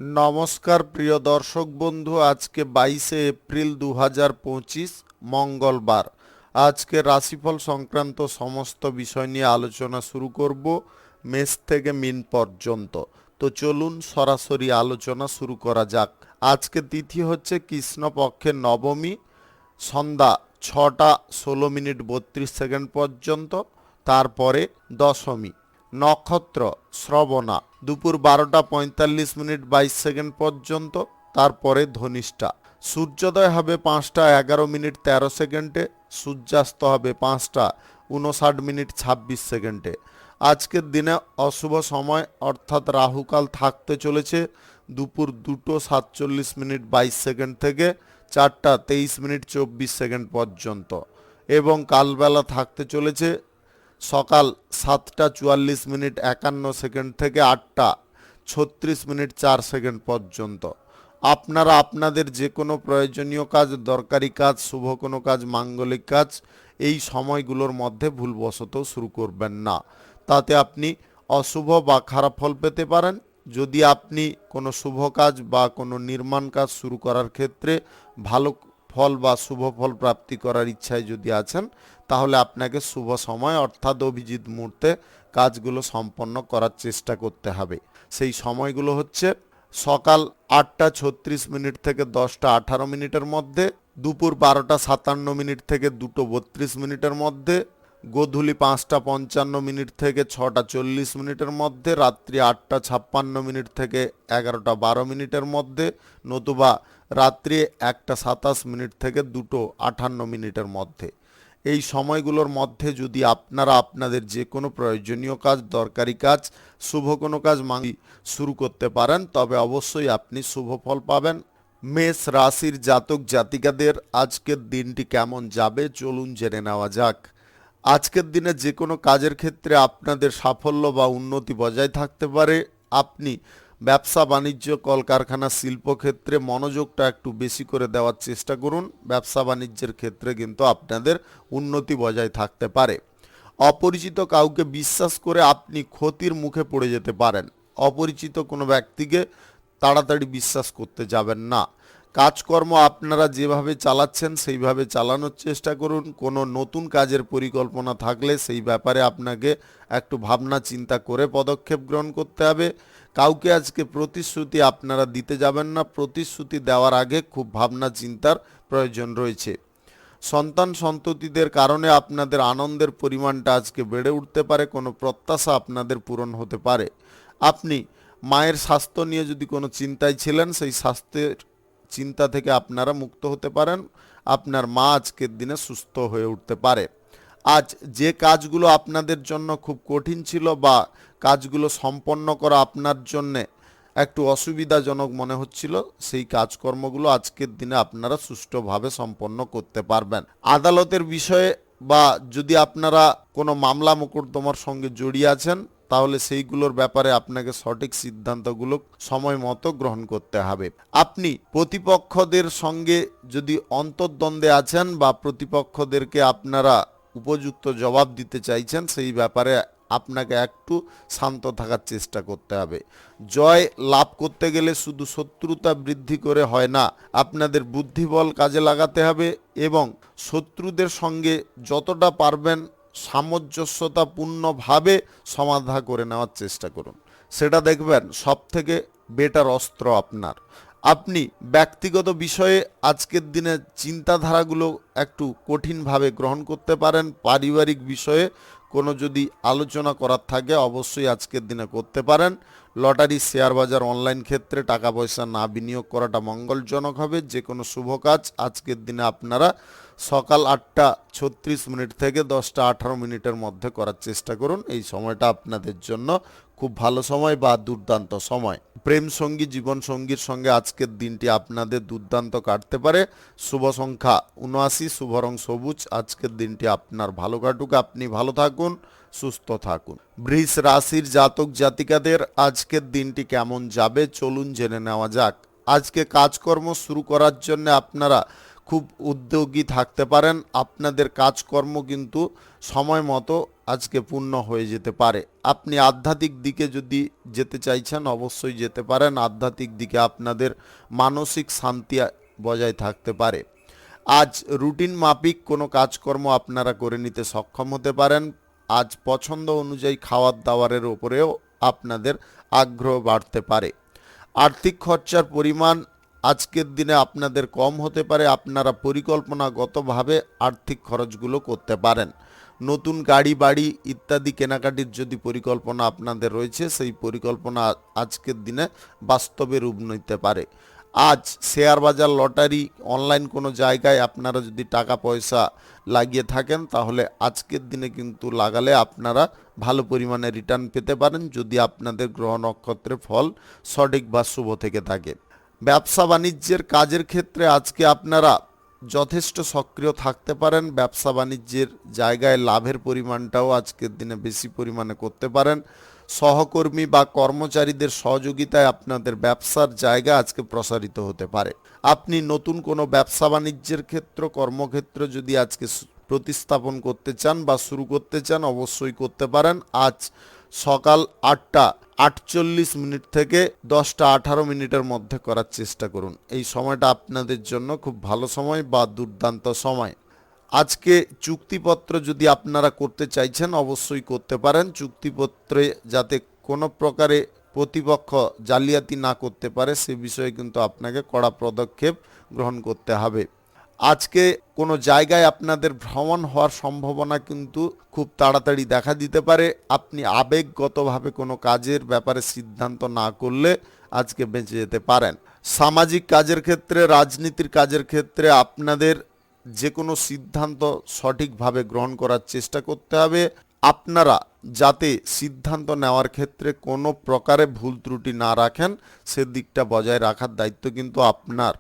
নমস্কার প্রিয় দর্শক বন্ধু, আজকে 22শে এপ্রিল 2025 মঙ্গলবার। আজকে রাশিফল সংক্রান্ত সমস্ত বিষয় নিয়ে আলোচনা শুরু করব মেষ থেকে মিন পর্যন্ত। তো চলুন সরাসরি আলোচনা শুরু করা যাক। আজকে তিথি হচ্ছে কৃষ্ণপক্ষের নবমী, সন্ধ্যা 6টা 16 মিনিট 32 সেকেন্ড পর্যন্ত, তারপরে দশমী। নক্ষত্র শ্রবণা, দুপুর 12টা 45 মিনিট 22 সেকেন্ড পর্যন্ত, তারপরে ধনিষ্ঠা। সূর্যোদয় হবে 5টা 11 মিনিট 13 সেকেন্ডে, সূর্যাস্ত হবে 5টা 59 মিনিট 26 সেকেন্ডে। আজকের দিনে অশুভ সময় অর্থাৎ রাহুকাল থাকতে চলেছে দুপুর 2টো 47 মিনিট 22 সেকেন্ড থেকে 4টা 23 মিনিট 24 সেকেন্ড পর্যন্ত, এবং কালবেলা থাকতে চলেছে সকাল 7টা 44 মিনিট 51 সেকেন্ড থেকে 8টা 36 মিনিট 4 সেকেন্ড পর্যন্ত। আপনারা আপনাদের যে কোনো প্রয়োজনীয় কাজ, দরকারি কাজ, শুভ কোনো কাজ, মাঙ্গলিক কাজ এই সময়গুলোর মধ্যে ভুলবশত শুরু করবেন না, তাতে আপনি অশুভ বা খারাপ ফল পেতে পারেন। যদি আপনি কোনো শুভ কাজ বা কোনো নির্মাণ কাজ শুরু করার ক্ষেত্রে ভালো ফল বা শুভ ফল প্রাপ্তি করার ইচ্ছায় যদি আছেন, তাহলে আপনাকে শুভ সময় অর্থাৎ অভিজিৎ মুহূর্তে কাজগুলো সম্পন্ন করার চেষ্টা করতে হবে। সেই সময়গুলো হচ্ছে সকাল 8টা 36 মিনিট থেকে 10টা 18 মিনিটের মধ্যে, দুপুর 12টা 57 মিনিট থেকে 2টো 32 মিনিটের মধ্যে, গোধূলি 5টা 55 মিনিট থেকে 6টা 40 মিনিটের মধ্যে, রাত্রি 8টা 56 মিনিট থেকে 11টা 12 মিনিটের মধ্যে, নতুবা রাত্রি 1টা 27 মিনিট থেকে 2টো 58 মিনিটের মধ্যে। এই সময়গুলোর মধ্যে যদি আপনারা আপনাদের যে কোনো প্রয়োজনীয় কাজ, দরকারি কাজ, শুভ কোনো কাজ শুরু করতে পারেন, তবে অবশ্যই আপনি শুভ ফল পাবেন। মেষ রাশির জাতক জাতিকাদের আজকের দিনটি কেমন যাবে চলুন জেনে নেওয়া যাক। আজকের দিনে যে কোনো কাজের ক্ষেত্রে আপনাদের সাফল্য বা উন্নতি বজায় থাকতে পারে। আপনি ব্যবসা বাণিজ্য, কলকারখানা, শিল্পক্ষেত্রে মনোযোগটা একটু বেশি করে দেওয়ার চেষ্টা করুন। ব্যবসা বাণিজ্যের ক্ষেত্রে কিন্তু আপনাদের উন্নতি বজায় থাকতে পারে। অপরিচিত কাউকে বিশ্বাস করে আপনি ক্ষতির মুখে পড়ে যেতে পারেন। অপরিচিত কোনো ব্যক্তিকে তাড়াতাড়ি বিশ্বাস করতে যাবেন না। কাজকর্ম আপনারা যেভাবে চালাচ্ছেন সেইভাবে চালানোর চেষ্টা করুন। কোনো নতুন কাজের পরিকল্পনা থাকলে সেই ব্যাপারে আপনাকে একটু ভাবনা চিন্তা করে পদক্ষেপ গ্রহণ করতে হবে। কাউকে আজকে প্রতিশ্রুতি আপনারা দিতে যাবেন না। প্রতিশ্রুতি দেওয়ার আগে খুব ভাবনা চিন্তার প্রয়োজন রয়েছে। সন্তান সন্ততিদের কারণে আপনাদের আনন্দের পরিমাণটা আজকে বেড়ে উঠতে পারে। কোনো প্রত্যাশা আপনাদের পূরণ হতে পারে। আপনি মায়ের স্বাস্থ্য নিয়ে যদি কোনো চিন্তায় ছিলেন, সেই স্বাস্থ্যের চিন্তা থেকে আপনারা মুক্ত হতে পারেন। আপনার মা আজকের দিনে সুস্থ হয়ে উঠতে পারে। আজ যে কাজগুলো আপনাদের জন্য খুব কঠিন ছিল বা কাজগুলো সম্পন্ন করা আপনার জন্যে একটু অসুবিধাজনক মনে হচ্ছিল, সেই কাজকর্মগুলো আজকের দিনে আপনারা সুষ্ঠুভাবে সম্পন্ন করতে পারবেন। আদালতের বিষয়ে বা যদি আপনারা কোনো মামলা মোকদ্দমার সঙ্গে জড়িয়ে আছেন, তাহলে সেইগুলোর ব্যাপারে আপনাকে সঠিক সিদ্ধান্তগুলো সময় মতো গ্রহণ করতে হবে। আপনি প্রতিপক্ষদের সঙ্গে যদি অন্তর্দ্বন্দ্বে আছেন বা প্রতিপক্ষদেরকে আপনারা উপযুক্ত জবাব দিতে চাইছেন, সেই ব্যাপারে আপনাকে একটু শান্ত থাকার চেষ্টা করতে হবে। জয় লাভ করতে গেলে শুধু শত্রুতা বৃদ্ধি করে হয় না, আপনাদের বুদ্ধিবল কাজে লাগাতে হবে এবং শত্রুদের সঙ্গে যতটা পারবেন সামঞ্জস্যতাপূর্ণভাবে সমাধা করে নেওয়ার চেষ্টা করুন। সেটা দেখবেন সবথেকে বেটার অস্ত্র আপনার। আপনি ব্যক্তিগত বিষয়ে আজকের দিনে চিন্তাধারাগুলো একটু কঠিনভাবে গ্রহণ করতে পারেন। পারিবারিক বিষয়ে কোনো যদি আলোচনা করার থাকে অবশ্যই আজকের দিনে করতে পারেন। লটারি, শেয়ার বাজার, অনলাইন ক্ষেত্রে টাকা পয়সা না বিনিয়োগ করাটা মঙ্গলজনক হবে। যে কোনো শুভ কাজ আজকের দিনে আপনারা সকাল 8টা 36 মিনিট থেকে 10টা 18 মিনিটের মধ্যে করার চেষ্টা করুন। এই সময়টা আপনাদের জন্য খুব ভালো সময় বা দুর্দান্ত সময়। প্রেম সঙ্গী, জীবন সঙ্গীর সঙ্গে আজকের দিনটি আপনাদের দুর্দান্ত কাটতে পারে। শুভ সংখ্যা 79, শুভ রং সবুজ। আজকের দিনটি আপনার ভালো কাটুক, আপনি ভালো থাকুন, সুস্থ থাকুন। বৃষ রাশির জাতক জাতিকাদের আজকের দিনটি কেমন যাবে চলুন জেনে নেওয়া যাক। আজকে কাজকর্ম শুরু করার জন্য আপনারা খুব উদ্যোগী থাকতে পারেন। আপনাদের কাজকর্ম কিন্তু সময় মতো আজকে পূর্ণ হয়ে যেতে পারে। আপনি আধ্যাত্মিক দিকে যদি যেতে চাইছেন অবশ্যই যেতে পারেন। আধ্যাত্মিক দিকে আপনাদের মানসিক শান্তি বজায় থাকতে পারে। আজ রুটিন মাফিক কোনো কাজকর্ম আপনারা করে নিতে সক্ষম হতে পারেন। আজ পছন্দ অনুযায়ী খাওয়ার দাওয়ারের ওপরেও আপনাদের আগ্রহ বাড়তে পারে। আর্থিক খরচার পরিমাণ আজকের দিনে আপনাদের কম হতে পারে। আপনারা পরিকল্পনাগতভাবে আর্থিক খরচগুলো করতে পারেন। নতুন গাড়ি বাড়ি ইত্যাদি কেনাকাটির যদি পরিকল্পনা আপনাদের রয়েছে, সেই পরিকল্পনা আজকের দিনে বাস্তবে রূপ নিতে পারে। আজ শেয়ার বাজার, লটারি, অনলাইন কোনো জায়গায় আপনারা যদি টাকা পয়সা লাগিয়ে থাকেন, তাহলে আজকের দিনে কিন্তু লাগালে আপনারা ভালো পরিমাণে রিটার্ন পেতে পারেন, যদি আপনাদের গ্রহ নক্ষত্রের ফল সঠিক বা শুভ থেকে থাকে। ব্যবসা বাণিজ্যের কাজের ক্ষেত্রে আজকে আপনারা যথেষ্ট সক্রিয় থাকতে পারেন। ব্যবসা বাণিজ্যের জায়গায় লাভের পরিমাণটাও আজকের দিনে বেশি পরিমাণে করতে পারেন। সহকর্মী বা কর্মচারীদের সহযোগিতায় আপনাদের ব্যবসার জায়গা আজকে প্রসারিত হতে পারে। আপনি নতুন কোনো ব্যবসা বাণিজ্যের ক্ষেত্র, কর্মক্ষেত্র যদি আজকে প্রতিস্থাপন করতে চান বা শুরু করতে চান, অবশ্যই করতে পারেন। আজ সকাল 8:48 থেকে 10:18 মধ্যে করার চেষ্টা করুন। এই সময়টা আপনাদের জন্য খুব ভালো সময় বা দুর্দান্ত সময়। আজকে চুক্তিপত্র যদি আপনারা করতে চাইছেন অবশ্যই করতে পারেন। চুক্তিপত্রে যাতে কোনো প্রকারে প্রতিপক্ষ জালিয়াতি না করতে পারে সে বিষয়ে কিন্তু আপনাকে কড়া পদক্ষেপ গ্রহণ করতে হবে। আজকে কোনো জায়গায় আপনাদের ভ্রমণ হওয়ার সম্ভাবনা কিন্তু খুব তাড়াতাড়ি দেখা দিতে পারে। আপনি আবেগগতভাবে কোনো কাজের ব্যাপারে সিদ্ধান্ত না করলে আজকে বেঁচে যেতে পারেন। সামাজিক কাজের ক্ষেত্রে, রাজনীতির কাজের ক্ষেত্রে আপনাদের যে কোনো সিদ্ধান্ত সঠিকভাবে গ্রহণ করার চেষ্টা করতে হবে। আপনারা যাতে সিদ্ধান্ত নেওয়ার ক্ষেত্রে কোনো প্রকারে ভুল ত্রুটি না রাখেন, সেদিকটা বজায় রাখার দায়িত্ব কিন্তু আপনার।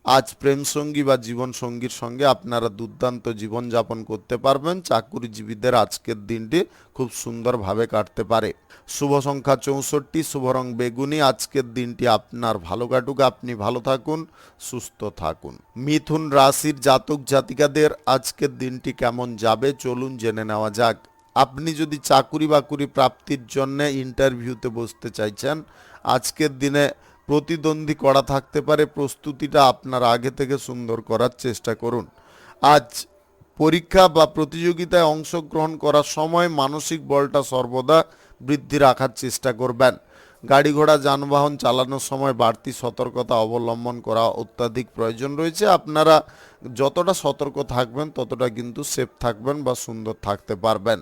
আজ প্রেমসঙ্গী বা জীবনসঙ্গীর সঙ্গে আপনারা দুর্দান্ত জীবনযাপন করতে পারবেন। চাকুরিজীবীদের আজকের দিনটি খুব সুন্দরভাবে কাটতে পারে। শুভ সংখ্যা 64, শুভ রং বেগুনি। আজকের দিনটি আপনার ভালো কাটুক, আপনি ভালো থাকুন, সুস্থ থাকুন। মিথুন রাশির জাতক জাতিকাদের আজকের দিনটি কেমন যাবে চলুন জেনে নেওয়া যাক। আপনি যদি চাকুরি বাকুরি প্রাপ্তির জন্য ইন্টারভিউতে বসতে চাইছেন, আজকের দিনে প্রতিদ্বন্দ্বী করা থাকতে পারে। প্রস্তুতিটা আপনার আগে থেকে সুন্দর করার চেষ্টা করুন। আজ পরীক্ষা বা প্রতিযোগিতায় অংশগ্রহণ করার সময় মানসিক বলটা সর্বদা বৃদ্ধি রাখার চেষ্টা করবেন। গাড়ি ঘোড়া যানবাহন চালানোর সময় বাড়তি সতর্কতা অবলম্বন করা অত্যাধিক প্রয়োজন রয়েছে। আপনারা যতটা সতর্ক থাকবেন ততটা কিন্তু সেফ থাকবেন বা সুন্দর থাকতে পারবেন।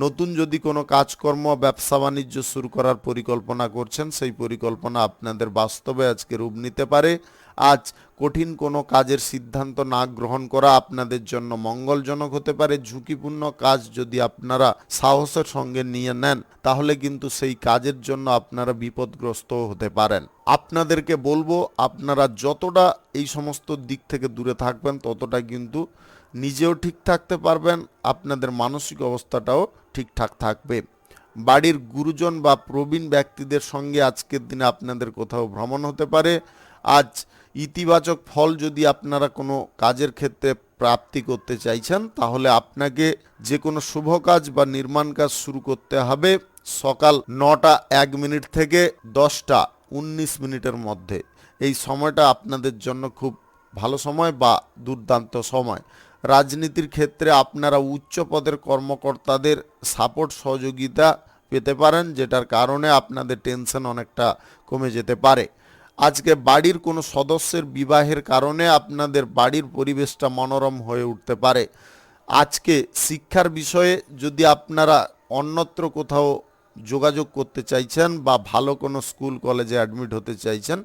নতুন যদি কোনো কাজকর্ম, ব্যবসা বাণিজ্য শুরু করার পরিকল্পনা করছেন, সেই পরিকল্পনা আপনাদের বাস্তবে আজকে রূপ নিতে পারে। আজ কঠিন কোনো কাজের সিদ্ধান্ত না গ্রহণ করা আপনাদের জন্য মঙ্গলজনক হতে পারে। ঝুঁকিপূর্ণ কাজ যদি আপনারা সাহসের সঙ্গে নিয়ে নেন, তাহলে কিন্তু সেই কাজের জন্য আপনারা বিপদগ্রস্ত হতে পারেন। আপনাদেরকে বলবো, আপনারা যতটা এই সমস্ত দিক থেকে দূরে থাকবেন ততটা কিন্তু নিজেও ঠিক থাকতে পারবেন, আপনাদের মানসিক অবস্থাটাও ঠিকঠাক থাকবে। বাড়ির গুরুজন বা প্রবীণ ব্যক্তিদের সঙ্গে আজকের দিনে আপনাদের কোথাও ভ্রমণ হতে পারে। আজ ইতিবাচক ফল যদি আপনারা কোনো কাজের ক্ষেত্রে প্রাপ্তি করতে চাইছেন, তাহলে আপনাকে যে কোনো শুভ কাজ বা নির্মাণ কাজ শুরু করতে হবে সকাল 9:01 থেকে 10:19 মধ্যে। এই সময়টা আপনাদের জন্য খুব ভালো সময় বা দুর্দান্ত সময়। রাজনীতির ক্ষেত্রে আপনারা উচ্চ পদের কর্মকর্তাদের সাপোর্ট সহযোগিতা পেতে পারেন, যেটার কারণে আপনাদের টেনশন অনেকটা কমে যেতে পারে। আজকে বাড়ির কোনো সদস্যের বিবাহের কারণে আপনাদের বাড়ির পরিবেশটা মনোরম হয়ে উঠতে পারে। আজকে শিক্ষার বিষয়ে যদি আপনারা অন্যত্র কোথাও যোগাযোগ করতে চাইছেন বা ভালো কোনো স্কুল কলেজে অ্যাডমিট হতে চাইছেন,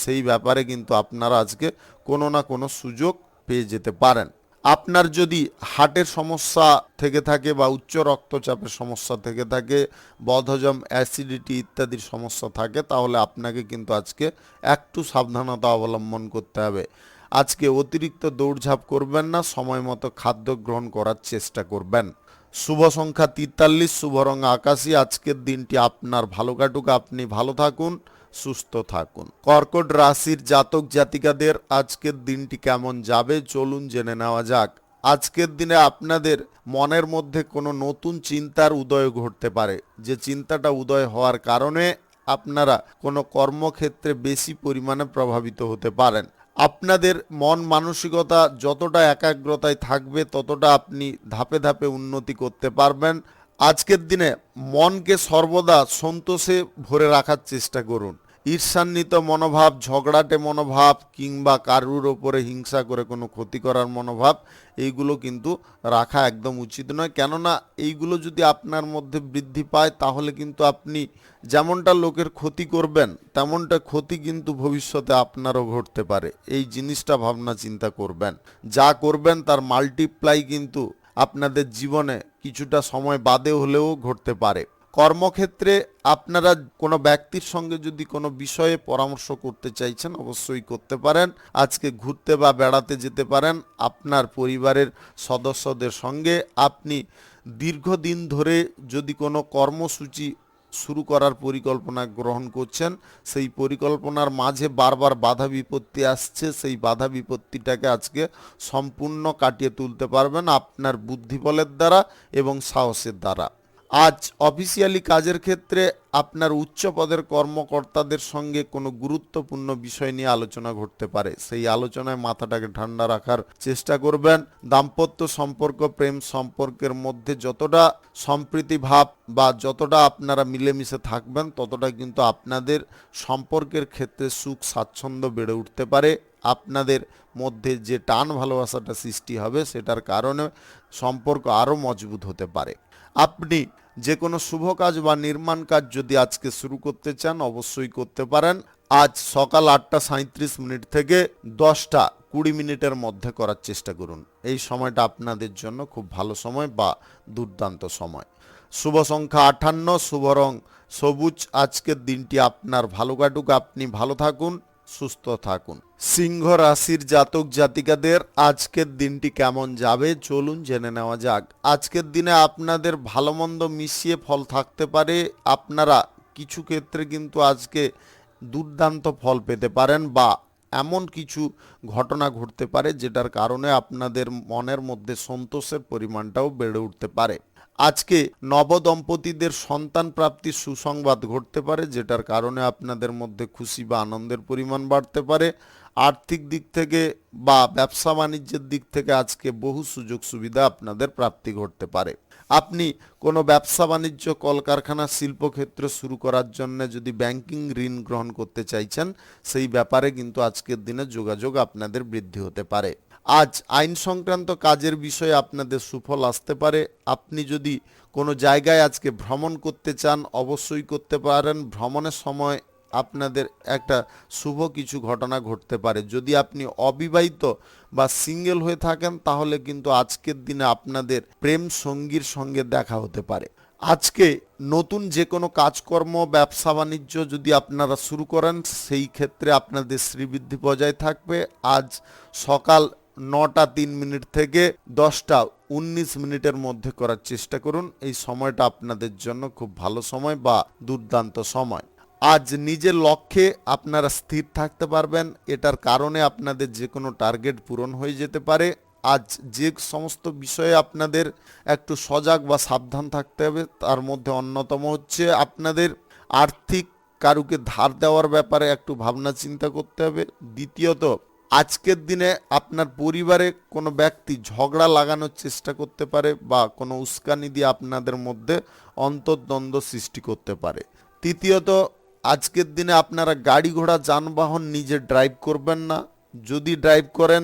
সেই ব্যাপারে কিন্তু আপনারা আজকে কোনো না কোনো সুযোগ পেয়ে যেতে পারেন। আপনার যদি হার্টের সমস্যা থেকে থাকে বা উচ্চ রক্তচাপের সমস্যা থেকে থাকে, বদহজম, অ্যাসিডিটি ইত্যাদির সমস্যা থাকে, তাহলে আপনাকে কিন্তু আজকে একটু সাবধানতা অবলম্বন করতে হবে। আজকে অতিরিক্ত দৌড়ঝাঁপ করবেন না, সময় মতো খাদ্য গ্রহণ করার চেষ্টা করবেন। শুভ সংখ্যা 43, শুভ রং আকাশী। আজকের দিনটি আপনার ভালো কাটুক, আপনি ভালো থাকুন, সুস্থ থাকুন। কর্কট রাশির জাতক জাতিকাদের আজকের দিনটি কেমন যাবে চলুন জেনে নেওয়া যাক। আজকের দিনে আপনাদের মনের মধ্যে কোনো নতুন চিন্তার উদয় ঘটতে পারে, যে চিন্তাটা উদয় হওয়ার কারণে আপনারা কোনো কর্মক্ষেত্রে বেশি পরিমাণে প্রভাবিত হতে পারেন। আপনাদের মন মানসিকতা যতটা একাগ্রতায় থাকবে ততটা আপনি ধাপে ধাপে উন্নতি করতে পারবেন। আজকের দিনে মনকে সর্বদা সন্তোষে ভরে রাখার চেষ্টা করুন। ঈর্ষান্বিত মনোভাব, ঝগড়াটে মনোভাব কিংবা কারুর ওপরে হিংসা করে কোনো ক্ষতি করার মনোভাব, এইগুলো কিন্তু রাখা একদম উচিত নয়। কেননা এইগুলো যদি আপনার মধ্যে বৃদ্ধি পায় তাহলে কিন্তু আপনি যেমনটা লোকের ক্ষতি করবেন তেমনটা ক্ষতি কিন্তু ভবিষ্যতে আপনারও ঘটতে পারে। এই জিনিসটা ভাবনা চিন্তা করবেন। যা করবেন তার মাল্টিপ্লাই কিন্তু আপনাদের জীবনে কিছুটা সময় বাদে হলেও ঘটতে পারে। কর্মক্ষেত্রে আপনারা কোনো ব্যক্তির সঙ্গে যদি কোনো বিষয়ে পরামর্শ করতে চাইছেন অবশ্যই করতে পারেন। আজকে ঘুরতে বা বেড়াতে যেতে পারেন আপনার পরিবারের সদস্যদের সঙ্গে। আপনি দীর্ঘদিন ধরে যদি কোনো কর্মসূচি শুরু করার পরিকল্পনা গ্রহণ করছেন, সেই পরিকল্পনার মাঝে বারবার বাধা বিপত্তি আসছে, সেই বাধা বিপত্তিটাকে আজকে সম্পূর্ণ কাটিয়ে তুলতে পারবেন আপনার বুদ্ধিবলের দ্বারা এবং সাহসের দ্বারা। আজ অফিসিয়ালি কাজের ক্ষেত্রে আপনার উচ্চ পদের কর্মকর্তাদের সঙ্গে কোনো গুরুত্বপূর্ণ বিষয় নিয়ে আলোচনা ঘটতে পারে। সেই আলোচনায় মাথাটাকে ঠান্ডা রাখার চেষ্টা করবেন। দাম্পত্য সম্পর্ক, প্রেম সম্পর্কের মধ্যে যতটা সম্প্রীতি ভাব বা যতটা আপনারা মিলেমিশে থাকবেন ততটা কিন্তু আপনাদের সম্পর্কের ক্ষেত্রে সুখ স্বাচ্ছন্দ্য বেড়ে উঠতে পারে। আপনাদের মধ্যে যে টান ভালোবাসাটা সৃষ্টি হবে সেটার কারণে সম্পর্ক আরও মজবুত হতে পারে। আপনি যে কোনো শুভ কাজ বা নির্মাণ কাজ যদি আজকে শুরু করতে চান অবশ্যই করতে পারেন। আজ সকাল 8:37 থেকে 10:20 মধ্যে করার চেষ্টা করুন। এই সময়টা আপনাদের জন্য খুব ভালো সময় বা দুর্দান্ত সময়। শুভ সংখ্যা 58, শুভ রং সবুজ। আজকের দিনটি আপনার ভালো কাটুক, আপনি ভালো থাকুন, সুস্থ থাকুন। সিংহ রাশির জাতক জাতিকাদের আজকের দিনটি কেমন যাবে চলুন জেনে নেওয়া যাক। আজকের দিনে আপনাদের ভালো মন্দ মিশিয়ে ফল থাকতে পারে। আপনারা কিছু ক্ষেত্রে কিন্তু আজকে দুর্দান্ত ফল পেতে পারেন বা এমন কিছু ঘটনা ঘটতে পারে যেটার কারণে আপনাদের মনের মধ্যে সন্তোষের পরিমাণটাও বেড়ে উঠতে পারে। আজকে নবদম্পতিদের সন্তান প্রাপ্তির সুসংবাদ ঘটতে পারে, যেটার কারণে আপনাদের মধ্যে খুশি বা আনন্দের পরিমাণ বাড়তে পারে। আর্থিক দিক থেকে বা ব্যবসা বাণিজ্যের দিক থেকে আজকে বহু সুযোগ সুবিধা আপনাদের প্রাপ্তি ঘটতে পারে। আপনি কোনো ব্যবসা বাণিজ্য, কলকারখানা, শিল্পক্ষেত্র শুরু করার জন্য যদি ব্যাংকিং ঋণ গ্রহণ করতে চাইছেন সেই ব্যাপারে কিন্তু আজকের দিনে যোগাযোগ আপনাদের বৃদ্ধি হতে পারে। আজ আইন সংক্রান্ত কাজের বিষয়ে আপনাদের সুফল আসতে পারে। আপনি যদি কোনো জায়গায় আজকে ভ্রমণ করতে চান অবশ্যই করতে পারেন। ভ্রমণের সময় আপনাদের একটা শুভ কিছু ঘটনা ঘটতে পারে। যদি আপনি অবিবাহিত বা সিঙ্গেল হয়ে থাকেন তাহলে কিন্তু আজকের দিনে আপনাদের প্রেম সঙ্গীর সঙ্গে দেখা হতে পারে। আজকে নতুন যে কোনো কাজকর্ম, ব্যবসা বাণিজ্য যদি আপনারা শুরু করেন সেই ক্ষেত্রে আপনাদের শ্রীবৃদ্ধি বজায় থাকবে। আজ সকাল 9:03 থেকে 10:19 মধ্যে করার চেষ্টা করুন। এই সময়টা আপনাদের জন্য খুব ভালো সময় বা দুর্দান্ত সময়। আজ নিজের লক্ষ্যে আপনারা স্থির থাকতে পারবেন। এটার কারণে আপনাদের যে কোনো টার্গেট পূরণ হয়ে যেতে পারে। আজ যে সমস্ত বিষয়ে আপনাদের একটু সজাগ বা সাবধান থাকতে হবে তার মধ্যে অন্যতম হচ্ছে আপনাদের আর্থিক কারুকে ধার দেওয়ার ব্যাপারে একটু ভাবনা চিন্তা করতে হবে। দ্বিতীয়ত, আজকের দিনে আপনার পরিবারে কোনো ব্যক্তি ঝগড়া লাগানোর চেষ্টা করতে পারে বা কোনো উস্কানি দিয়ে আপনাদের মধ্যে অন্তর্দ্বন্দ্ব সৃষ্টি করতে পারে। তৃতীয়ত, আজকের দিনে আপনারা গাড়ি ঘোড়া যানবাহন নিজে ড্রাইভ করবেন না। যদি ড্রাইভ করেন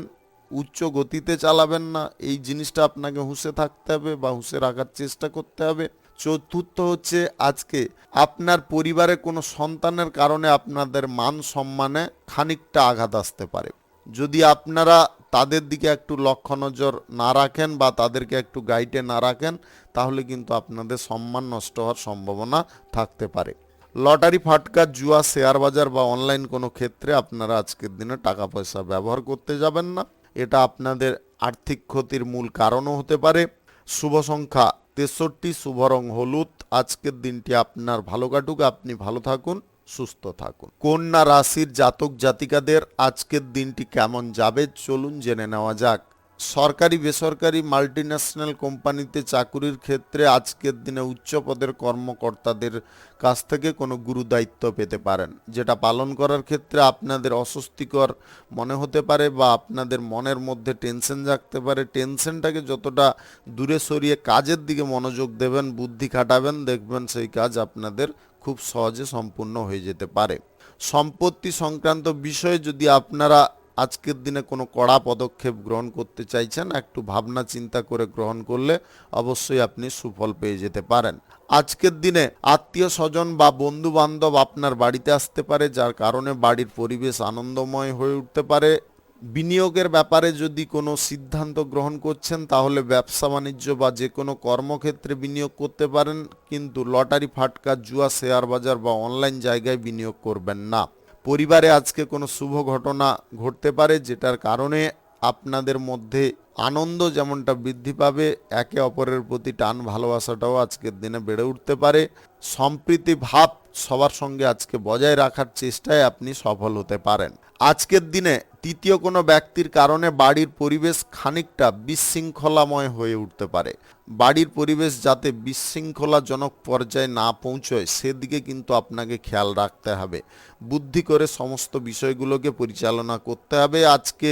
উচ্চ গতিতে চালাবেন না। এই জিনিসটা আপনাকে হুঁশে থাকতে হবে বা হুঁশে রাখার চেষ্টা করতে হবে। চতুর্থ হচ্ছে, আজকে আপনার পরিবারে কোনো সন্তানের কারণে আপনাদের মান সম্মানে খানিকটা আঘাত আসতে পারে। যদি আপনারা তাদের দিকে একটু লক্ষ্য নজর না রাখেন বা তাদেরকে একটু গাইডে না রাখেন তাহলে কিন্তু আপনাদের সম্মান নষ্ট হওয়ার সম্ভাবনা থাকতে পারে। লটারি, ফাটকা, জুয়া, শেয়ার বাজার বা অনলাইন কোনো ক্ষেত্রে আপনারা আজকের দিনে টাকা পয়সা ব্যবহার করতে যাবেন না। এটা আপনাদের আর্থিক ক্ষতির মূল কারণও হতে পারে। শুভ সংখ্যা 63, শুভ রং হলুদ। আজকের দিনটি আপনার ভালো কাটুক, আপনি ভালো থাকুন, সুস্থ থাকুন। কন্যা রাশির জাতক জাতিকাদের আজকের দিনটি কেমন যাবে চলুন জেনে নেওয়া যাক। সরকারি বেসরকারি মাল্টিন্যাশনাল কোম্পানিতে চাকুরির ক্ষেত্রে আজকের দিনে উচ্চ পদের কর্মকর্তাদের কাছ থেকে কোনো গুরুদায়িত্ব পেতে পারেন, যেটা পালন করার ক্ষেত্রে আপনাদের অস্বস্তিকর মনে হতে পারে বা আপনাদের মনের মধ্যে টেনশন জাগতে পারে। টেনশনটাকে যতটা দূরে সরিয়ে কাজের দিকে মনোযোগ দেবেন, বুদ্ধি খাটাবেন, দেখবেন সেই কাজ আপনাদের খুব সহজে সম্পূর্ণ হয়ে যেতে পারে। সম্পত্তি সংক্রান্ত বিষয়ে যদি আপনারা আজকের দিনে কোনো কড়া পদক্ষেপ গ্রহণ করতে চাইছেন, একটু ভাবনা চিন্তা করে গ্রহণ করলে অবশ্যই আপনি সুফল পেয়ে যেতে পারেন। আজকের দিনে আত্মীয় স্বজন বা বন্ধু বান্ধব আপনার বাড়িতে আসতে পারে, যার কারণে বাড়ির পরিবেশ আনন্দময় হয়ে উঠতে পারে। বিনিয়োগের ব্যাপারে যদি কোনো সিদ্ধান্ত গ্রহণ করছেন তাহলে ব্যবসা বাণিজ্য বা যে কোনো কর্মক্ষেত্রে বিনিয়োগ করতে পারেন, কিন্তু লটারি ফাটকা জুয়া শেয়ার বাজার বা অনলাইন জায়গায় বিনিয়োগ করবেন না। পরিবারে আজকে কোনো শুভ ঘটনা ঘটতে পারে, যেটার কারণে আপনাদের মধ্যে আনন্দ যেমনটা বৃদ্ধি পাবে, একে অপরের প্রতি টান ভালোবাসাটাও আজকের দিনে বেড়ে উঠতে পারে। সম্প্রীতি ভাব সবার সঙ্গে আজকে বজায় রাখার চেষ্টায় আপনি সফল হতে পারেন। আজকের দিনে তৃতীয় কোনো ব্যক্তির কারণে বাড়ির পরিবেশ খানিকটা বিশৃঙ্খলাময় হয়ে উঠতে পারে। বাড়ির পরিবেশ যাতে বিশৃঙ্খলাজনক পর্যায়ে না পৌঁছয় সেদিকে কিন্তু আপনাকে খেয়াল রাখতে হবে। বুদ্ধি করে সমস্ত বিষয়গুলোকে পরিচালনা করতে হবে। আজকে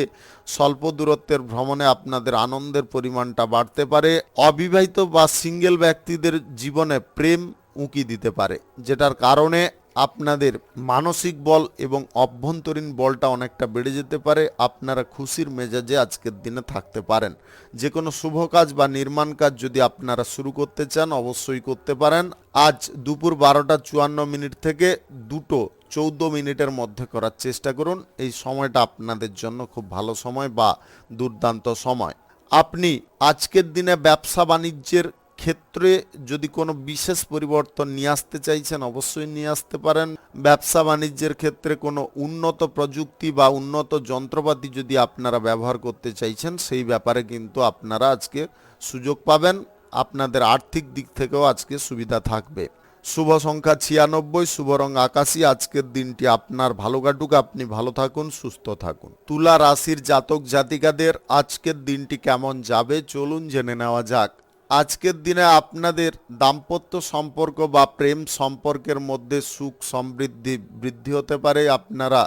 স্বল্প দূরত্বের ভ্রমণে আপনাদের আনন্দের পরিমাণটা বাড়তে পারে। অবিবাহিত বা সিঙ্গেল ব্যক্তিদের জীবনে প্রেম উঁকি দিতে পারে, যেটার কারণে আপনাদের মানসিক বল এবং অভ্যন্তরীণ বলটা অনেকটা বেড়ে যেতে পারে। আপনারা খুশির মেজাজে আজকের দিনে থাকতে পারেন। যে কোনো শুভ কাজ বা নির্মাণ কাজ যদি আপনারা শুরু করতে চান অবশ্যই করতে পারেন। আজ দুপুর 12:54 থেকে 2:14 মধ্যে করার চেষ্টা করুন। এই সময়টা আপনাদের জন্য খুব ভালো সময় বা দুর্দান্ত সময়। আপনি আজকের দিনে ব্যবসা বাণিজ্যের ক্ষেত্রে যদি কোনো বিশেষ পরিবর্তন নিয়ে আসতে চাইছেন অবশ্যই নিয়ে আসতে পারেন। ব্যবসা বাণিজ্যের ক্ষেত্রে কোনো উন্নত প্রযুক্তি বা উন্নত যন্ত্রপাতি যদি আপনারা ব্যবহার করতে চাইছেন সেই ব্যাপারে কিন্তু আপনারা আজকে সুযোগ পাবেন। আপনাদের আর্থিক দিক থেকেও আজকে সুবিধা থাকবে। শুভ সংখ্যা 96, শুভ রং আকাশী। আজকের দিনটি আপনার ভালো কাটুক, আপনি ভালো থাকুন, সুস্থ থাকুন। তুলা রাশির জাতক জাতিকাদের আজকের দিনটি কেমন যাবে চলুন জেনে নেওয়া যাক। আজকের দিনে আপনাদের দাম্পত্য সম্পর্ক বা প্রেম সম্পর্কের মধ্যে সুখ সমৃদ্ধি বৃদ্ধি হতে পারে। আপনারা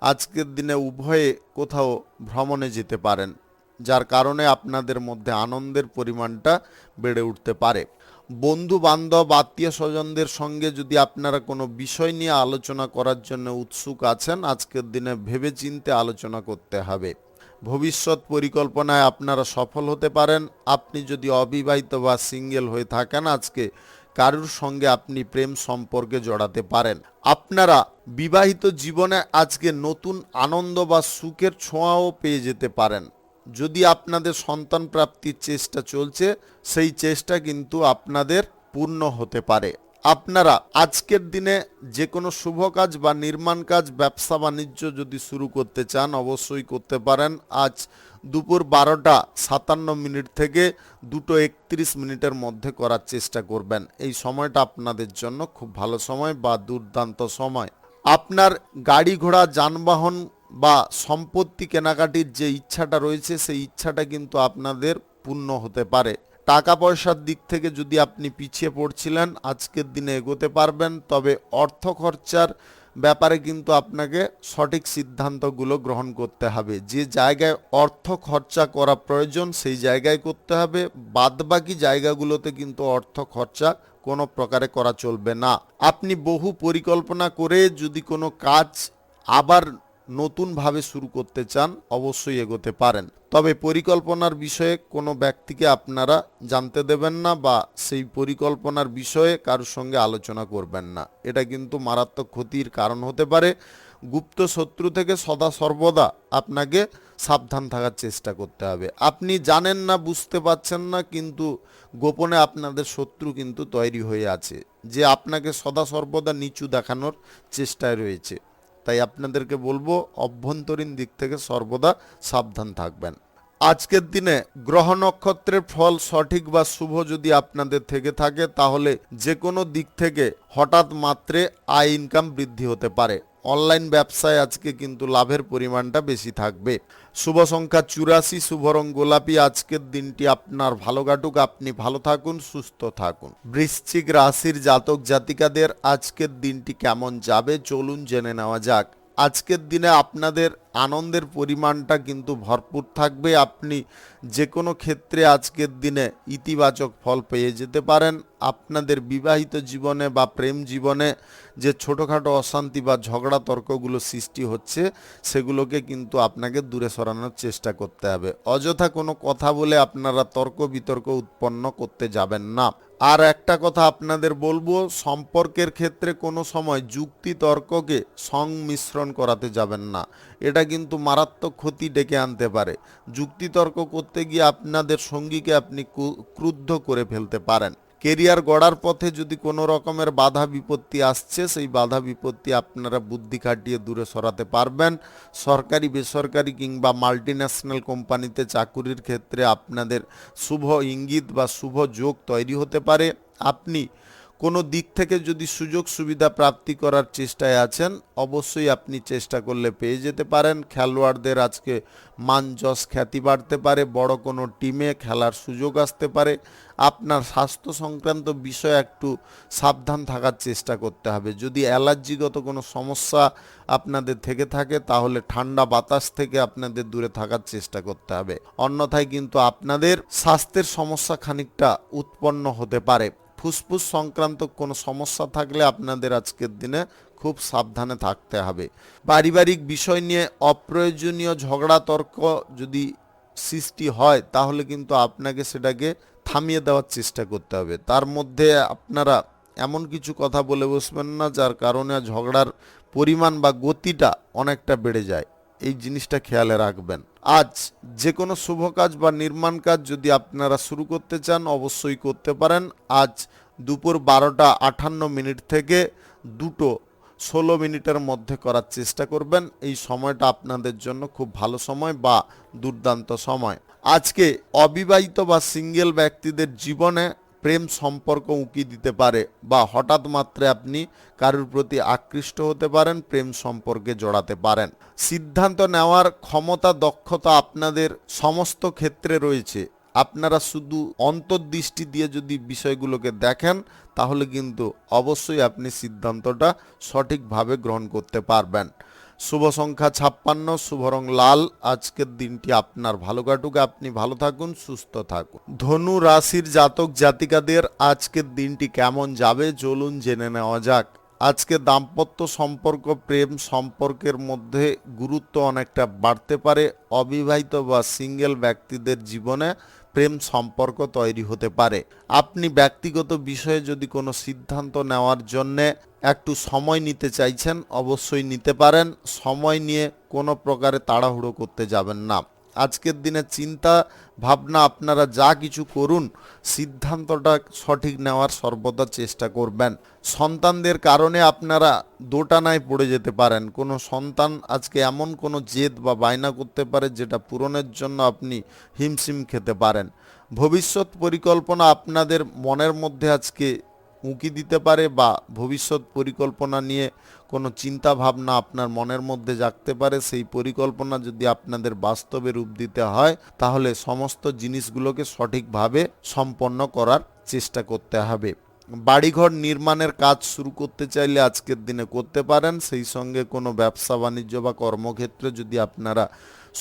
আজকের দিনে উভয়ে কোথাও ভ্রমণে যেতে পারেন, যার কারণে আপনাদের মধ্যে আনন্দের পরিমাণটা বেড়ে উঠতে পারে। বন্ধু বান্ধব আত্মীয় স্বজনদের সঙ্গে যদি আপনারা কোনো বিষয় নিয়ে আলোচনা করার জন্য উৎসুক আছেন আজকের দিনে ভেবেচিন্তে আলোচনা করতে হবে। ভবিষ্যৎ পরিকল্পনায় আপনারা সফল হতে পারেন। আপনি যদি অবিবাহিত বা সিঙ্গেল হয়ে থাকেন আজকে কারুর সঙ্গে আপনি প্রেম সম্পর্কে জড়াতে পারেন। আপনারা বিবাহিত জীবনে আজকে নতুন আনন্দ বা সুখের ছোঁয়াও পেয়ে যেতে পারেন। যদি আপনাদের সন্তান প্রাপ্তির চেষ্টা চলছে সেই চেষ্টা কিন্তু আপনাদের পূর্ণ হতে পারে। আপনারা আজকের দিনে যে কোনো শুভ কাজ বা নির্মাণ কাজ ব্যবসা বাণিজ্য যদি শুরু করতে চান অবশ্যই করতে পারেন। আজ দুপুর 12:57 থেকে 2:31 মধ্যে করার চেষ্টা করবেন। এই সময়টা আপনাদের জন্য খুব ভালো সময় বা দুর্দান্ত সময়। আপনার গাড়ি ঘোড়া যানবাহন বা সম্পত্তি কেনাকাটির যে ইচ্ছাটা রয়েছে সেই ইচ্ছাটা কিন্তু আপনাদের পূর্ণ হতে পারে। টাকা পয়সার দিক থেকে যদি আপনি পিছিয়ে পড়ছিলেন আজকের দিনে এগোতে পারবেন, তবে অর্থ খরচার ব্যাপারে কিন্তু আপনাকে সঠিক সিদ্ধান্তগুলো গ্রহণ করতে হবে। যে জায়গায় অর্থ খরচা করা প্রয়োজন সেই জায়গায় করতে হবে, বাদবাকি জায়গাগুলোতে কিন্তু অর্থ খরচা কোনো প্রকারে করা চলবে না। আপনি বহু পরিকল্পনা করে যদি কোনো কাজ আবার নতুনভাবে শুরু করতে চান অবশ্যই এগোতে পারেন, তবে পরিকল্পনার বিষয়ে কোনো ব্যক্তিকে আপনারা জানতে দেবেন না বা সেই পরিকল্পনার বিষয়ে কারোর সঙ্গে আলোচনা করবেন না। এটা কিন্তু মারাত্মক ক্ষতির কারণ হতে পারে। গুপ্ত শত্রু থেকে সদা সর্বদা আপনাকে সাবধান থাকার চেষ্টা করতে হবে। আপনি জানেন না, বুঝতে পারছেন না, কিন্তু গোপনে আপনাদের শত্রু কিন্তু তৈরি হয়ে আছে যে আপনাকে সদা সর্বদা নিচু দেখানোর চেষ্টায় রয়েছে। তাই আপনাদেরকে বলবো অভ্যন্তরীণ দিক থেকে সর্বদা সাবধান থাকবেন। আজকের দিনে গ্রহ নক্ষত্রের ফল সঠিক বা শুভ যদি আপনাদের থেকে থাকে তাহলে যে কোনো দিক থেকে হঠাৎ মাত্রে আয় ইনকাম বৃদ্ধি হতে পারে। অনলাইন ব্যবসায় আজকে কিন্তু লাভের পরিমাণটা বেশি থাকবে। শুভ সংখ্যা 84, শুভ রং গোলাপি। আজকের দিনটি আপনার ভালো কাটুক, আপনি ভালো থাকুন, সুস্থ থাকুন। বৃশ্চিক রাশির জাতক জাতিকাদের আজকের দিনটি কেমন যাবে চলুন জেনে নেওয়া যাক। আজকের দিনে আপনাদের আনন্দের পরিমাণটা কিন্তু ভরপুর থাকবে। আপনি যে কোনো ক্ষেত্রে আজকের দিনে ইতিবাচক ফল পেয়ে যেতে পারেন। আপনাদের বিবাহিত জীবনে বা প্রেম জীবনে যে ছোটোখাটো অশান্তি বা ঝগড়া তর্কগুলো সৃষ্টি হচ্ছে সেগুলোকে কিন্তু আপনাকে দূরে সরানোর চেষ্টা করতে হবে। অযথা কোনো কথা বলে আপনারা তর্ক বিতর্ক উৎপন্ন করতে যাবেন না। আর একটা কথা আপনাদের বলবো, সম্পর্কের ক্ষেত্রে কোনো সময় যুক্তি তর্ককে সংমিশ্রণ করাতে যাবেন না। এটা কিন্তু মারাত্মক ক্ষতি ডেকে আনতে পারে। যুক্তি তর্ক করতে গিয়ে আপনাদের সঙ্গীকে আপনি ক্রুদ্ধ করে ফেলতে পারেন। কেরিয়ার গড়ার পথে যদি কোনো রকমের বাধা বিপত্তি আসছে সেই বাধা বিপত্তি আপনারা বুদ্ধি খাটিয়ে দূরে সরাতে পারবেন। সরকারি বেসরকারি কিংবা মাল্টিন্যাশনাল কোম্পানিতে চাকুরির ক্ষেত্রে আপনাদের শুভ ইঙ্গিত বা শুভ যোগ তৈরি হতে পারে। আপনি কোনো দিক থেকে যদি সুযোগ সুবিধা প্রাপ্তি করার চেষ্টায় আছেন অবশ্যই আপনি চেষ্টা করলে পেয়ে যেতে পারেন। খেলোয়াড়দের আজকে মান যশ খ্যাতি বাড়তে পারে, বড় কোনো টিমে খেলার সুযোগ আসতে পারে। আপনার স্বাস্থ্য সংক্রান্ত বিষয়ে একটু সাবধান থাকার চেষ্টা করতে হবে। যদি অ্যালার্জিগত কোনো সমস্যা আপনাদের থেকে থাকে তাহলে ঠান্ডা বাতাস থেকে আপনাদের দূরে থাকার চেষ্টা করতে হবে, অন্যথায় কিন্তু আপনাদের স্বাস্থ্যের সমস্যা খানিকটা উৎপন্ন হতে পারে। ফুসফুস সংক্রান্ত কোনো সমস্যা থাকলে আপনাদের আজকের দিনে খুব সাবধানে থাকতে হবে। পারিবারিক বিষয় নিয়ে অপ্রয়োজনীয় ঝগড়া তর্ক যদি সৃষ্টি হয় তাহলে কিন্তু আপনাকে সেটাকে থামিয়ে দেওয়ার চেষ্টা করতে হবে। তার মধ্যে আপনারা এমন কিছু কথা বলে বসবেন না যার কারণে ঝগড়ার পরিমাণ বা গতিটা অনেকটা বেড়ে যায়। এই জিনিসটা খেয়ালে রাখবেন। আজ যে কোনো শুভ কাজ বা নির্মাণ কাজ যদি আপনারা শুরু করতে চান অবশ্যই করতে পারেন। আজ দুপুর 12:58 থেকে 2:16 মধ্যে করার চেষ্টা করবেন। এই সময়টা আপনাদের জন্য খুব ভালো সময় বা দুর্দান্ত সময়। আজকে অবিবাহিত বা সিঙ্গেল ব্যক্তিদের জীবনে প্রেম সম্পর্ক উঁকি দিতে পারে বা হঠাৎ মাত্রে আপনি কারোর প্রতি আকৃষ্ট হতে পারেন, প্রেম সম্পর্কে জড়াতে পারেন। সিদ্ধান্ত নেওয়ার ক্ষমতা দক্ষতা আপনাদের সমস্ত ক্ষেত্রে রয়েছে। আপনারা শুধু অন্তর্দৃষ্টি দিয়ে যদি বিষয়গুলোকে দেখেন তাহলে কিন্তু অবশ্যই আপনি সিদ্ধান্তটা সঠিকভাবে গ্রহণ করতে পারবেন। শুভ সংখ্যা 56, শুভ রং লাল। আজকের দিনটি আপনার ভালো কাটুক, আপনি ভালো থাকুন, সুস্থ থাকুন। ধনু রাশির জাতক জাতিকাদের আজকের দিনটি কেমন যাবে চলুন জেনে নেওয়া যাক। আজকে দাম্পত্য সম্পর্ক প্রেম সম্পর্কের মধ্যে গুরুত্ব অনেকটা বাড়তে পারে। অবিবাহিত বা সিঙ্গেল ব্যক্তিদের জীবনে প্রেম সম্পর্ক তৈরি হতে পারে। আপনি ব্যক্তিগত বিষয়ে যদি কোনো সিদ্ধান্ত নেওয়ার জন্যে একটু সময় নিতে চাইছেন অবশ্যই নিতে পারেন। সময় নিয়ে কোনো প্রকারে তাড়াহুড়ো করতে যাবেন না। আজকের দিনে চিন্তা ভাবনা আপনারা যা কিছু করুন সিদ্ধান্তটা সঠিক নেওয়ার সর্বদা চেষ্টা করবেন। সন্তানদের কারণে আপনারা দোটানায় পড়ে যেতে পারেন। কোনো সন্তান আজকে এমন কোনো জেদ বা বায়না করতে পারে যেটা পূরণের জন্য আপনি হিমশিম খেতে পারেন। ভবিষ্যৎ পরিকল্পনা আপনাদের মনের মধ্যে আজকে উঁকি দিতে পারে বা ভবিষ্যৎ পরিকল্পনা নিয়ে কোনো চিন্তা ভাবনা আপনার মনের মধ্যে জাগতে পারে। সেই পরিকল্পনা যদি আপনাদের বাস্তবে রূপ দিতে হয় তাহলে সমস্ত জিনিসগুলোকে সঠিকভাবে সম্পন্ন করার চেষ্টা করতে হবে। বাড়িঘর নির্মাণের কাজ শুরু করতে চাইলে আজকের দিনে করতে পারেন। সেই সঙ্গে কোনো ব্যবসা বাণিজ্য বা কর্মক্ষেত্রে যদি আপনারা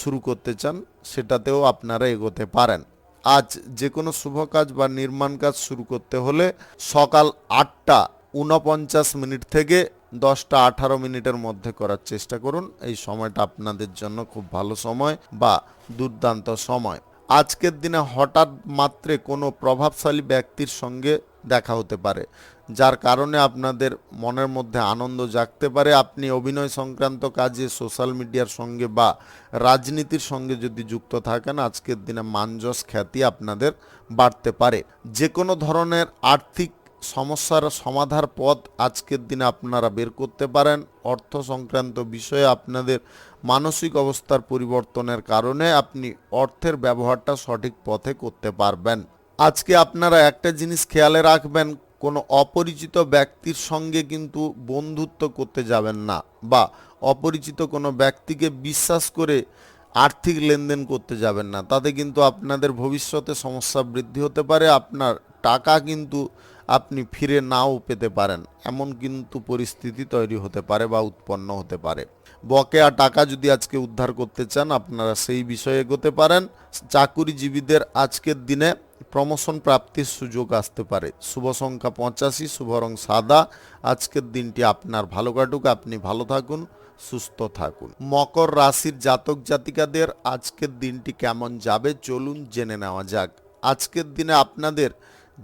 শুরু করতে চান সেটাতেও আপনারা এগোতে পারেন। আজ যে কোনো শুভ কাজ বা নির্মাণ কাজ শুরু করতে হলে সকাল 8:49 থেকে 10:18 মধ্যে করার চেষ্টা করুন। এই সময়টা আপনাদের জন্য খুব ভালো সময় বা দুর্দান্ত সময়। আজকের দিনে হঠাৎ মাত্রে কোনো প্রভাবশালী ব্যক্তির সঙ্গে দেখা হতে পারে যার কারণে আপনাদের মনের মধ্যে আনন্দ জাগতে পারে। আপনি অভিনয় সংক্রান্ত কাজে সোশ্যাল মিডিয়ার সঙ্গে বা রাজনীতির সঙ্গে যদি যুক্ত থাকেন আজকের দিনে মান যশ খ্যাতি আপনাদের বাড়তে পারে। যে কোনো ধরনের আর্থিক সমস্যার সমাধার পথ আজকের দিনে আপনারা বের করতে পারেন। অর্থ সংক্রান্ত বিষয়ে আপনাদের মানসিক অবস্থার পরিবর্তনের কারণে আপনি অর্থের ব্যবহারটা সঠিক পথে করতে পারবেন। আজকে আপনারা একটা জিনিস খেয়ালে রাখবেন, কোনো অপরিচিত ব্যক্তির সঙ্গে কিন্তু বন্ধুত্ব করতে যাবেন না, বা অপরিচিত কোনো ব্যক্তিকে বিশ্বাস করে আর্থিক লেনদেন করতে যাবেন না। তাতে কিন্তু আপনাদের ভবিষ্যতে সমস্যা বৃদ্ধি হতে পারে, আপনার টাকা কিন্তু আপনি ফিরে নাও পেতে পারেন, এমন কিন্তু পরিস্থিতি তৈরি হতে পারে বা উৎপন্ন হতে পারে। বকেয়া টাকা যদি আজকে উদ্ধার করতে চান, আপনারা সেই বিষয়ে এগোতে পারেন। চাকুরিজীবীদের আজকের দিনে প্রমোশন প্রাপ্তির সুযোগ আসতে পারে। শুভ সংখ্যা 85, শুভ রং সাদা। আজকের দিনটি আপনার ভালো কাটুক, আপনি ভালো থাকুন, সুস্থ থাকুন। মকর রাশির জাতক জাতিকাদের আজকের দিনটি কেমন যাবে চলুন জেনে নেওয়া যাক। আজকের দিনে আপনাদের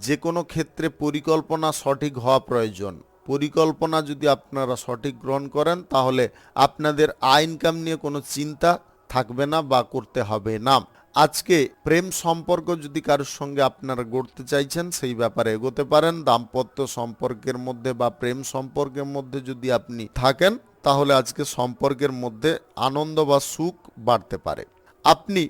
যে কোনো ক্ষেত্রে পরিকল্পনা সঠিক হওয়া প্রয়োজন। পরিকল্পনা যদি আপনারা সঠিক গ্রহণ করেন, তাহলে আপনাদের আয় ইনকাম নিয়ে কোনো চিন্তা থাকবে না বা করতে হবে না। আজকে প্রেম সম্পর্ক যদি কারোর সঙ্গে আপনারা গড়তে চাইছেন, সেই ব্যাপারে এগোতে পারেন। দাম্পত্য সম্পর্কের মধ্যে বা প্রেম সম্পর্কের মধ্যে যদি আপনি থাকেন, তাহলে আজকে সম্পর্কের মধ্যে আনন্দ বা সুখ বাড়তে পারে। আপনি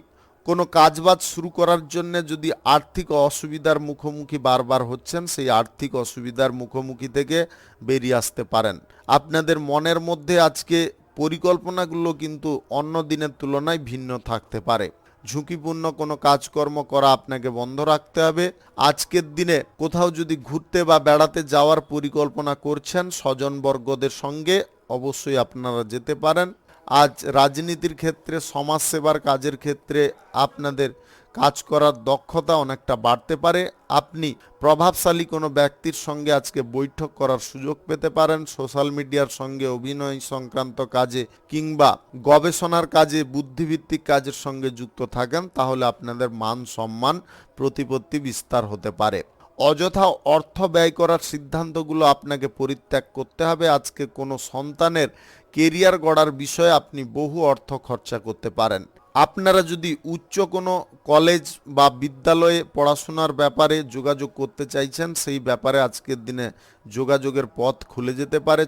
কোনো কাজবাজ শুরু করার জন্য যদি আর্থিক অসুবিধার মুখোমুখি বারবার হচ্ছেন, সেই আর্থিক অসুবিধার মুখোমুখি থেকে বেরিয়ে আসতে পারেন। আপনাদের মনের মধ্যে আজকে পরিকল্পনাগুলো কিন্তু অন্য দিনের তুলনায় ভিন্ন থাকতে পারে। ঝুঁকিপূর্ণ কোনো কাজকর্ম করা আপনাকে বন্ধ রাখতে হবে। আজকের দিনে কোথাও যদি ঘুরতে বা বেড়াতে যাওয়ার পরিকল্পনা করছেন স্বজনবর্গদের সঙ্গে, অবশ্যই আপনারা যেতে পারেন। আজ রাজনীতির ক্ষেত্রে, সমাজসেবার কাজের ক্ষেত্রে আপনাদের কাজ করার দক্ষতা অনেকটা বাড়তে পারে। আপনি প্রভাবশালী কোনো ব্যক্তির সঙ্গে আজকে বৈঠক করার সুযোগ পেতে পারেন। সোশ্যাল মিডিয়ার সঙ্গে অভিনয় সংক্রান্ত কাজে কিংবা গবেষণার কাজে, বুদ্ধিভিত্তিক কাজের সঙ্গে যুক্ত থাকেন, তাহলে আপনাদের মান সম্মান প্রতিপত্তি বিস্তার হতে পারে। অযথা অর্থ ব্যয় করার সিদ্ধান্তগুলো আপনাকে পরিত্যাগ করতে হবে। আজকে কোনো সন্তানের কেরিয়ার গড়ার বিষয়ে আপনি বহু অর্থ খরচা করতে পারেন। আপনারা যদি উচ্চ কোনো কলেজ বা বিদ্যালয়ে পড়াশোনার ব্যাপারে যোগাযোগ করতে চাইছেন, সেই ব্যাপারে আজকের দিনে যোগাযোগের পথ খুলে যেতে পারে।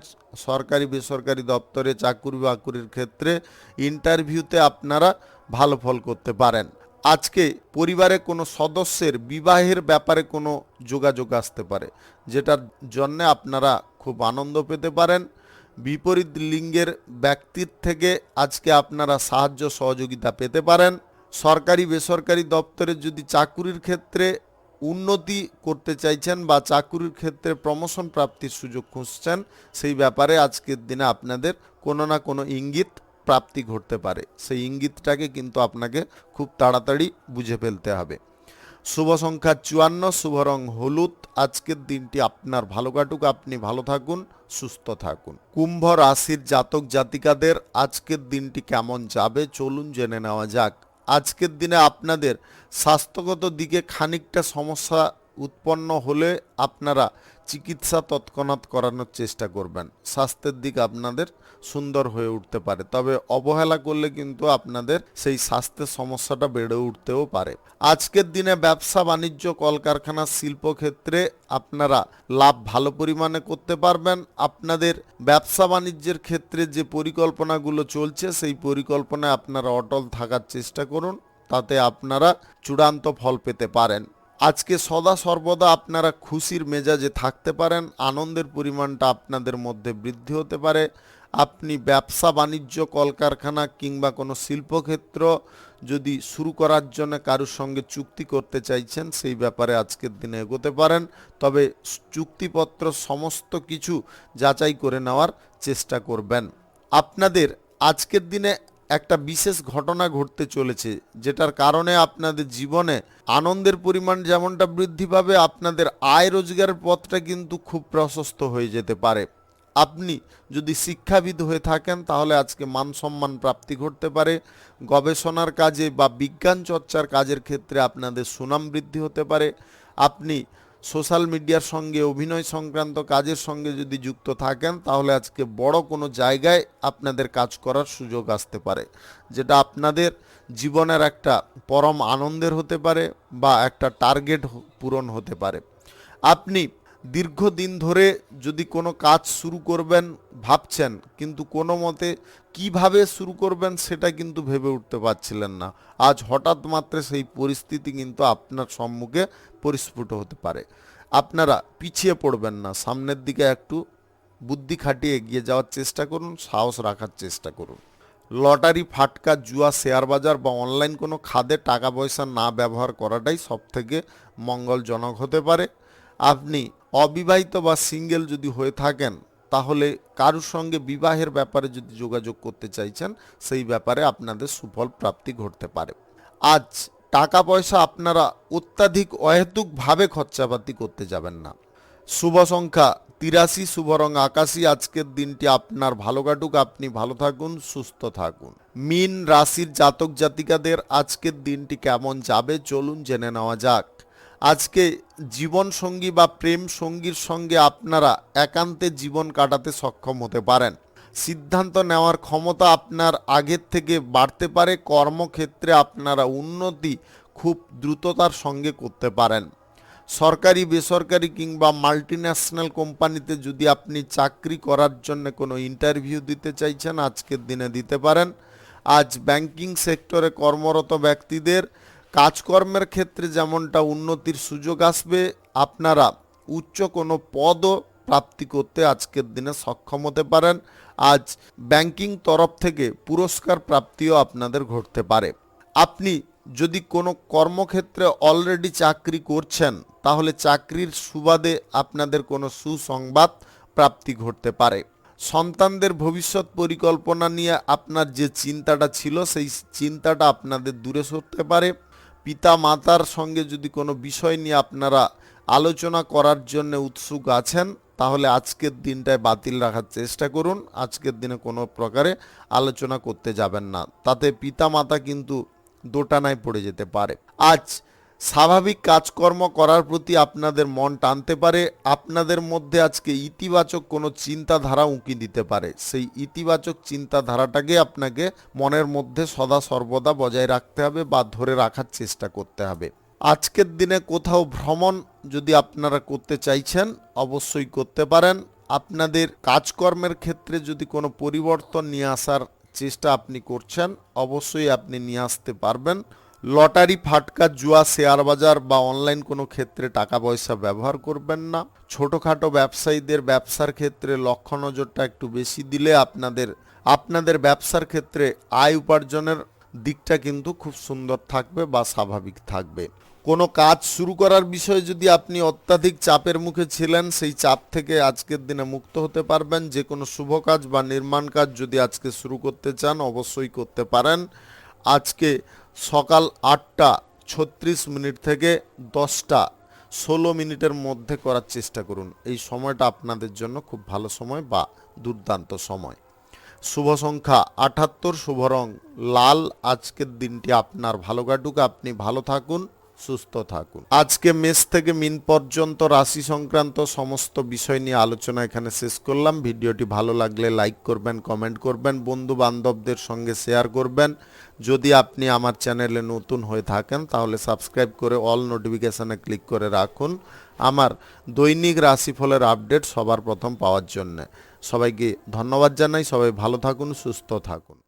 সরকারি বেসরকারি দপ্তরে চাকুরি বাকুরির ক্ষেত্রে ইন্টারভিউতে আপনারা ভালো ফল করতে পারেন। আজকে পরিবারে কোনো সদস্যের বিবাহের ব্যাপারে কোনো যোগাযোগ আসতে পারে, যেটার জন্য আপনারা খুব আনন্দ পেতে পারেন। বিপরীত লিঙ্গের ব্যক্তির থেকে আজকে আপনারা সাহায্য সহযোগিতা পেতে পারেন। সরকারি বেসরকারি দপ্তরে যদি চাকুরির ক্ষেত্রে উন্নতি করতে চাইছেন বা চাকুরির ক্ষেত্রে প্রমোশন প্রাপ্তির সুযোগ খুঁজছেন, সেই ব্যাপারে আজকের দিনে আপনাদের কোনো না কোনো ইঙ্গিত প্রাপ্তি ঘটতে পারে। সেই ইঙ্গিতটাকে কিন্তু আপনাকে খুব তাড়াতাড়ি বুঝে ফেলতে হবে। শুভ সংখ্যা 54, শুভ রং হলুদ। আজকের দিনটি আপনার ভালো কাটুক, আপনি ভালো থাকুন, সুস্থ থাকুন। কুম্ভ রাশির জাতক জাতিকাদের আজকের দিনটি কেমন যাবে চলুন জেনে নেওয়া যাক। আজকের দিনে আপনাদের স্বাস্থ্যগত দিকে খানিকটা সমস্যা উৎপন্ন হলে আপনারা চিকিৎসা তৎক্ষণাৎ করানোর চেষ্টা করবেন। স্বাস্থ্যের দিক আপনাদের সুন্দর হয়ে উঠতে পারে, তবে অবহেলা করলে কিন্তু আপনাদের সেই স্বাস্থ্যের সমস্যাটা বেড়ে উঠতেও পারে। আজকের দিনে ব্যবসা বাণিজ্য, কলকারখানা, শিল্পক্ষেত্রে আপনারা লাভ ভালো পরিমাণে করতে পারবেন। আপনাদের ব্যবসা বাণিজ্যের ক্ষেত্রে যে পরিকল্পনাগুলো চলছে, সেই পরিকল্পনায় আপনারা অটল থাকার চেষ্টা করুন, তাতে আপনারা চূড়ান্ত ফল পেতে পারেন। আজকে সদা সর্বদা আপনারা খুশির মেজাজে থাকতে পারেন। আনন্দের পরিমাণটা আপনাদের মধ্যে বৃদ্ধি হতে পারে। আপনি ব্যবসা বাণিজ্য, কলকারখানা কিংবা কোনো শিল্পক্ষেত্র যদি শুরু করার জন্য কারোর সঙ্গে চুক্তি করতে চাইছেন, সেই ব্যাপারে আজকের দিনে এগোতে পারেন। তবে চুক্তিপত্র সমস্ত কিছু যাচাই করে নেওয়ার চেষ্টা করবেন। আপনাদের আজকের দিনে একটা বিশেষ ঘটনা ঘটতে চলেছে, যেটার কারণে আপনাদের জীবনে আনন্দের পরিমাণ যেমনটা বৃদ্ধি পাবে, আপনাদের আয় রোজগারের পথটা কিন্তু খুব প্রশস্ত হয়ে যেতে পারে। আপনি যদি শিক্ষাবিদ হয়ে থাকেন, তাহলে আজকে মান সম্মান প্রাপ্তি ঘটতে পারে। গবেষণার কাজে বা বিজ্ঞান চর্চার কাজের ক্ষেত্রে আপনাদের সুনাম বৃদ্ধি হতে পারে। আপনি সোশ্যাল মিডিয়ার সঙ্গে অভিনয় সংক্রান্ত কাজের সঙ্গে যদি যুক্ত থাকেন, তাহলে আজকে বড় কোনো জায়গায় আপনাদের কাজ করার সুযোগ আসতে পারে, যেটা আপনাদের জীবনের একটা পরম আনন্দের হতে পারে বা একটা টার্গেট পূরণ হতে পারে। আপনি দীর্ঘদিন ধরে যদি কোনো কাজ শুরু করবেন ভাবছেন, কিন্তু কোনো মতে কিভাবে শুরু করবেন সেটা কিন্তু ভেবে উঠতে পারছিলেন না, আজ হঠাৎ মাত্র সেই পরিস্থিতি কিন্তু আপনার সম্মুখে পরিস্ফুট হতে পারে। আপনারা পিছিয়ে পড়বেন না, সামনের দিকে একটু বুদ্ধি খাটিয়ে এগিয়ে যাওয়ার চেষ্টা করুন, সাহস রাখার চেষ্টা করুন। লটারি, ফাটকা, জুয়া, শেয়ার বাজার বা অনলাইন কোনো খাদে টাকা পয়সা না ব্যবহার করাটাই সবথেকে মঙ্গলজনক হতে পারে। আপনি অবিবাহিত বা সিঙ্গেল যদি হয়ে থাকেন, তাহলে কারুর সঙ্গে বিবাহের ব্যাপারে যদি যোগাযোগ করতে চাইছেন, সেই ব্যাপারে আপনাদের সুফল প্রাপ্তি ঘটতে পারে। আজ টাকা পয়সা আপনারা অত্যাধিক অহেতুকভাবে খরচাপাতি করতে যাবেন না। শুভ সংখ্যা 83, শুভ রং আকাশী। আজকের দিনটি আপনার ভালো কাটুক, আপনি ভালো থাকুন, সুস্থ থাকুন। মীন রাশির জাতক জাতিকাদের আজকের দিনটি কেমন যাবে চলুন জেনে নেওয়া যাক। আজকে জীবন সঙ্গী বা প্রেম সঙ্গীর সঙ্গে আপনারা একান্তে জীবন কাটাতে সক্ষম হতে পারেন। সিদ্ধান্ত নেওয়ার ক্ষমতা আপনার আগের থেকে বাড়তে পারে। কর্মক্ষেত্রে আপনারা উন্নতি খুব দ্রুততার সঙ্গে করতে পারেন। সরকারি, বেসরকারি কিংবা মাল্টিন্যাশনাল কোম্পানিতে যদি আপনি চাকরি করার জন্য কোনো ইন্টারভিউ দিতে চাইছেন, আজকের দিনে দিতে পারেন। আজ ব্যাংকিং সেক্টরে কর্মরত ব্যক্তিদের কাজকর্মের ক্ষেত্রে যেমনটা উন্নতির সুযোগ আসবে, আপনারা উচ্চ কোনো পদও প্রাপ্তি করতে আজকের দিনে সক্ষম হতে পারেন। আজ ব্যাংকিং তরফ থেকে পুরস্কার প্রাপ্তিও আপনাদের ঘটতে পারে। আপনি যদি কোনো কর্মক্ষেত্রে অলরেডি চাকরি করছেন, তাহলে চাকরির সুবাদে আপনাদের কোনো সুসংবাদ প্রাপ্তি ঘটতে পারে। সন্তানদের ভবিষ্যৎ পরিকল্পনা নিয়ে আপনার যে চিন্তাটা ছিল, সেই চিন্তাটা আপনাদের দূরে সরতে পারে। পিতা মাতার সঙ্গে যদি কোনো বিষয় নিয়ে আপনারা আলোচনা করার জন্য উৎসুক আছেন, তাহলে আজকের দিনটায় বাতিল রাখার চেষ্টা করুন। আজকের দিনে কোনো প্রকারে আলোচনা করতে যাবেন না, তাতে পিতা মাতা কিন্তু দোটানায় পড়ে যেতে পারে। আজ স্বাভাবিক কাজকর্ম করার প্রতি আপনাদের মন টানতে পারে। আপনাদের মধ্যে আজকে ইতিবাচক কোনো চিন্তাধারা উঁকি দিতে পারে। সেই ইতিবাচক চিন্তাধারাটাকে আপনাকে মনের মধ্যে সদা সর্বদা বজায় রাখতে হবে বা ধরে রাখার চেষ্টা করতে হবে। আজকের দিনে কোথাও ভ্রমণ যদি আপনারা করতে চাইছেন, অবশ্যই করতে পারেন। আপনাদের কাজকর্মের ক্ষেত্রে যদি কোনো পরিবর্তন নিয়ে আসার চেষ্টা আপনি করছেন, অবশ্যই আপনি নিয়ে আসতে পারবেন। লটারি, ফাটকা, জুয়া, শেয়ার বাজার বা অনলাইন কোনো ক্ষেত্রে টাকা পয়সা ব্যবহার করবেন না। ছোটোখাটো ব্যবসায়ীদের ব্যবসার ক্ষেত্রে লক্ষ্য নজরটা একটু বেশি দিলে আপনাদের ব্যবসার ক্ষেত্রে আয় উপার্জনের দিকটা কিন্তু খুব সুন্দর থাকবে বা স্বাভাবিক থাকবে। কোনো কাজ শুরু করার বিষয়ে যদি আপনি অত্যাধিক চাপের মুখে ছিলেন, সেই চাপ থেকে আজকের দিনে মুক্ত হতে পারবেন। যে কোনো শুভ কাজ বা নির্মাণ কাজ যদি আজকে শুরু করতে চান, অবশ্যই করতে পারেন। আজকে সকাল 8টা 36 মিনিট থেকে 10টা 16 মিনিটের মধ্যে করার চেষ্টা করুন। এই সময়টা আপনাদের জন্য খুব ভালো সময় বা দুর্দান্ত সময়। শুভ সংখ্যা 78, শুভ রং লাল। আজকের দিনটি আপনার ভালো কাটুক, আপনি ভালো থাকুন, সুস্থ থাকুন। আজকে মেষ থেকে মিন পর্যন্ত রাশি সংক্রান্ত সমস্ত বিষয় নিয়ে আলোচনা এখানে শেষ করলাম। ভিডিওটি ভালো লাগলে লাইক করবেন, কমেন্ট করবেন, বন্ধু বান্ধবদের সঙ্গে শেয়ার করবেন। যদি আপনি আমার চ্যানেলে নতুন হয়ে থাকেন, তাহলে সাবস্ক্রাইব করে অল নোটিফিকেশানে ক্লিক করে রাখুন আমার দৈনিক রাশিফলের আপডেট সবার প্রথম পাওয়ার জন্য। সবাইকে ধন্যবাদ জানাই। সবাই ভালো থাকুন, সুস্থ থাকুন।